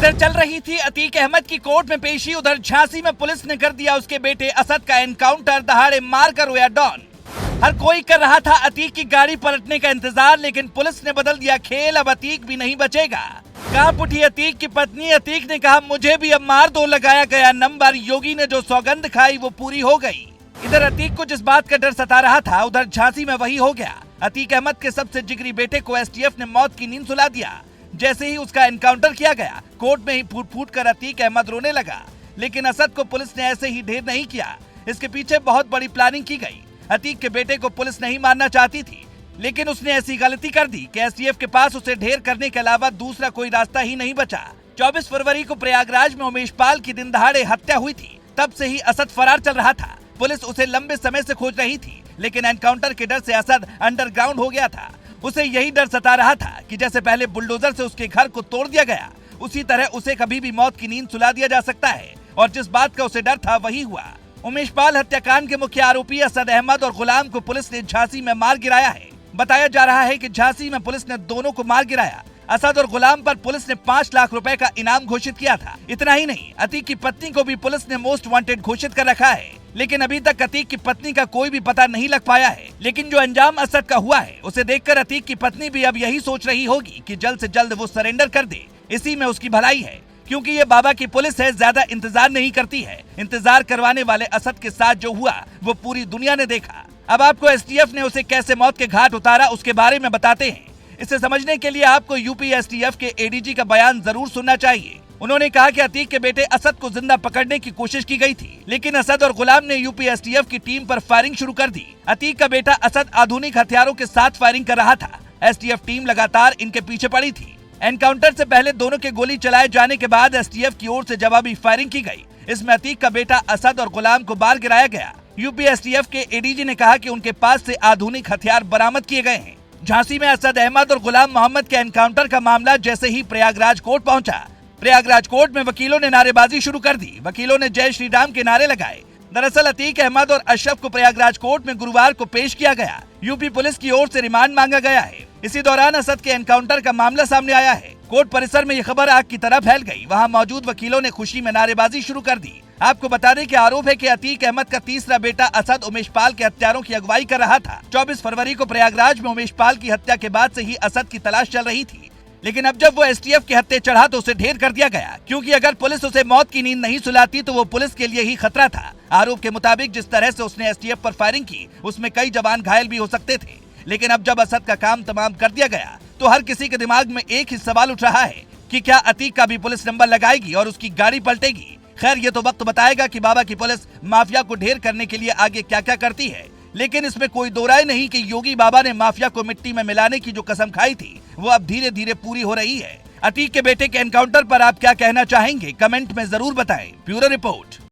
इधर चल रही थी अतीक अहमद की कोर्ट में पेशी, उधर झांसी में पुलिस ने कर दिया उसके बेटे असद का एनकाउंटर, दहाड़े मारकर रोया डॉन। हर कोई कर रहा था अतीक की गाड़ी पलटने का इंतजार, लेकिन पुलिस ने बदल दिया खेल, अब अतीक भी नहीं बचेगा। कांप उठी अतीक की पत्नी। अतीक ने कहा, मुझे भी अब मार दो। लगाया गया नंबर, योगी ने जो सौगंध खाई वो पूरी हो गई। इधर अतीक को जिस बात का डर सता रहा था, उधर झांसी में वही हो गया। अतीक अहमद के सबसे जिगरी बेटे को एसटीएफ ने मौत की नींद सुला दिया। जैसे ही उसका एनकाउंटर किया गया, कोर्ट में ही फूट फूट कर अतीक अहमद रोने लगा। लेकिन असद को पुलिस ने ऐसे ही ढेर नहीं किया, इसके पीछे बहुत बड़ी प्लानिंग की गई। अतीक के बेटे को पुलिस नहीं मारना चाहती थी, लेकिन उसने ऐसी गलती कर दी कि एसटीएफ के पास उसे ढेर करने के अलावा दूसरा कोई रास्ता ही नहीं बचा। 24 फरवरी को प्रयागराज में उमेश पाल की दिन दहाड़े हत्या हुई थी। तब से ही असद फरार चल रहा था। पुलिस उसे लंबे समय से खोज रही थी, लेकिन एनकाउंटर के डर से असद अंडरग्राउंड हो गया था। उसे यही डर सता रहा था कि जैसे पहले बुलडोजर से उसके घर को तोड़ दिया गया, उसी तरह उसे कभी भी मौत की नींद सुला दिया जा सकता है। और जिस बात का उसे डर था वही हुआ। उमेश पाल हत्याकांड के मुख्य आरोपी असद अहमद और गुलाम को पुलिस ने झांसी में मार गिराया है। बताया जा रहा है कि झांसी में पुलिस ने दोनों को मार गिराया। असद और गुलाम पर पुलिस ने 5 लाख रुपए का इनाम घोषित किया था। इतना ही नहीं, अतीक की पत्नी को भी पुलिस ने मोस्ट वांटेड घोषित कर रखा है। लेकिन अभी तक अतीक की पत्नी का कोई भी पता नहीं लग पाया है। लेकिन जो अंजाम असद का हुआ है, उसे देखकर अतीक की पत्नी भी अब यही सोच रही होगी कि जल्द से जल्द वो सरेंडर कर दे। इसी में उसकी भलाई है, क्योंकि ये बाबा की पुलिस है, ज्यादा इंतजार नहीं करती है। इंतजार करवाने वाले असद के साथ जो हुआ वो पूरी दुनिया ने देखा। अब आपको एसटीएफ ने उसे कैसे मौत के घाट उतारा, उसके बारे में बताते हैं। इसे समझने के लिए आपको यूपी एसटीएफ के एडीजी का बयान जरूर सुनना चाहिए। उन्होंने कहा कि अतीक के बेटे असद को जिंदा पकड़ने की कोशिश की गई थी, लेकिन असद और गुलाम ने यूपी एसटीएफ की टीम पर फायरिंग शुरू कर दी। अतीक का बेटा असद आधुनिक हथियारों के साथ फायरिंग कर रहा था। एसटीएफ टीम लगातार इनके पीछे पड़ी थी। एनकाउंटर से पहले दोनों के गोली चलाए जाने के बाद एसटीएफ की ओर से जवाबी फायरिंग की गई। इसमें अतीक का बेटा असद और गुलाम को मार गिराया गया। यूपी एसटीएफ के एडीजी ने कहा कि उनके पास से आधुनिक हथियार बरामद किए गए हैं। झांसी में असद अहमद और गुलाम मोहम्मद के एनकाउंटर का मामला जैसे ही प्रयागराज कोर्ट पहुंचा, प्रयागराज कोर्ट में वकीलों ने नारेबाजी शुरू कर दी। वकीलों ने जय श्री राम के नारे लगाए। दरअसल अतीक अहमद और अशरफ को प्रयागराज कोर्ट में गुरुवार को पेश किया गया। यूपी पुलिस की ओर से रिमांड मांगा गया है। इसी दौरान असद के एनकाउंटर का मामला सामने आया है। कोर्ट परिसर में ये खबर आग की तरह फैल गई। वहां मौजूद वकीलों ने खुशी में नारेबाजी शुरू कर दी। आपको बता दें कि आरोप है कि अतीक अहमद का तीसरा बेटा असद उमेश पाल के हत्यारों की अगुवाई कर रहा था। 24 फरवरी को प्रयागराज में उमेश पाल की हत्या के बाद से ही असद की तलाश चल रही थी। लेकिन अब जब वो एसटीएफ के हत्थे चढ़ा तो उसे ढेर कर दिया गया, क्योंकि अगर पुलिस उसे मौत की नींद नहीं सुलाती तो वो पुलिस के लिए ही खतरा था। आरोप के मुताबिक जिस तरह से उसने एसटीएफ पर फायरिंग की, उसमें कई जवान घायल भी हो सकते थे। लेकिन अब जब असद का काम तमाम कर दिया गया, तो हर किसी के दिमाग में एक ही सवाल उठ रहा है कि क्या अतीक का भी पुलिस नंबर लगाएगी और उसकी गाड़ी पलटेगी। खैर, ये तो वक्त बताएगा कि बाबा की पुलिस माफिया को ढेर करने के लिए आगे क्या क्या करती है। लेकिन इसमें कोई दो राय नहीं कि योगी बाबा ने माफिया को मिट्टी में मिलाने की जो कसम खाई थी, वो अब धीरे धीरे पूरी हो रही है। अतीक के बेटे के एनकाउंटर पर आप क्या कहना चाहेंगे, कमेंट में जरूर बताएं। Bureau report.